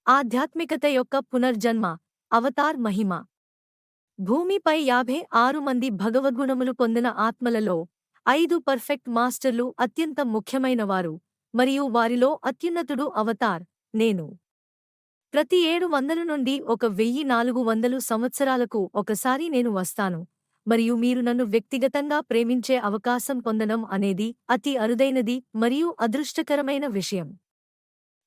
ఆధ్యాత్మికత యొక్క పునర్జన్మ. అవతార్ మహిమ. భూమిపై 56 మంది భగవద్గుణములు పొందిన ఆత్మలలో 5 పర్ఫెక్ట్ మాస్టర్లు అత్యంత ముఖ్యమైనవారు, మరియు వారిలో అత్యున్నతుడు అవతార్, నేను. ప్రతి 700 నుండి 1400 సంవత్సరాలకు ఒకసారి నేను వస్తాను, మరియు మీరు నన్ను వ్యక్తిగతంగా ప్రేమించే అవకాశం పొందడం అనేది అతి అరుదైనది మరియు అదృష్టకరమైన విషయం.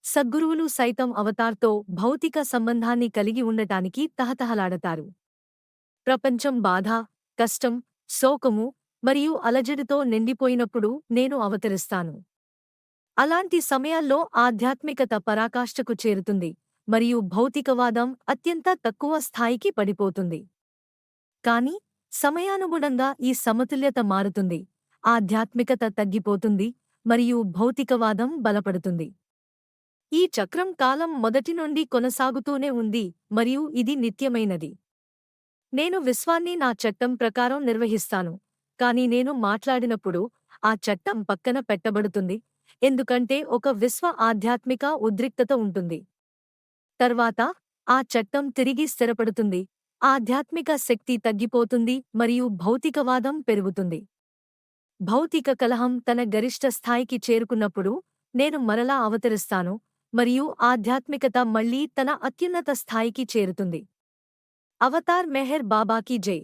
సద్గురువులు సైతం అవతార్తో భౌతిక సంబంధాన్ని కలిగి ఉండటానికి తహతహలాడతారు. ప్రపంచం బాధ, కష్టం, శోకము మరియు అలజడితో నిండిపోయినప్పుడు నేను అవతరిస్తాను. అలాంటి సమయాల్లో ఆధ్యాత్మికత పరాకాష్ఠకు చేరుతుంది, మరియు భౌతికవాదం అత్యంత తక్కువ స్థాయికి పడిపోతుంది. కాని సమయానుగుణంగా ఈ సమతుల్యత మారుతుంది, ఆధ్యాత్మికత తగ్గిపోతుంది, మరియు భౌతికవాదం బలపడుతుంది. ఈ చక్రం కాలం మొదటి నుండి కొనసాగుతూనే ఉంది, మరియు ఇది నిత్యమైనది. నేను విశ్వాన్ని నా చట్టం ప్రకారం నిర్వహిస్తాను, కాని నేను మాట్లాడినప్పుడు ఆ చట్టం పక్కన పెట్టబడుతుంది, ఎందుకంటే ఒక విశ్వ ఆధ్యాత్మిక ఉద్రిక్తత ఉంటుంది. తర్వాత ఆ చట్టం తిరిగి స్థిరపడుతుంది, ఆధ్యాత్మిక శక్తి తగ్గిపోతుంది మరియు భౌతికవాదం పెరుగుతుంది. భౌతిక కలహం తన గరిష్ట స్థాయికి చేరుకున్నప్పుడు నేను మరలా అవతరిస్తాను, మరియు ఆధ్యాత్మికత మళ్లీ తన అత్యున్నత స్థాయికి చేరుతుంది. అవతార్ మెహర్ బాబాకి జై.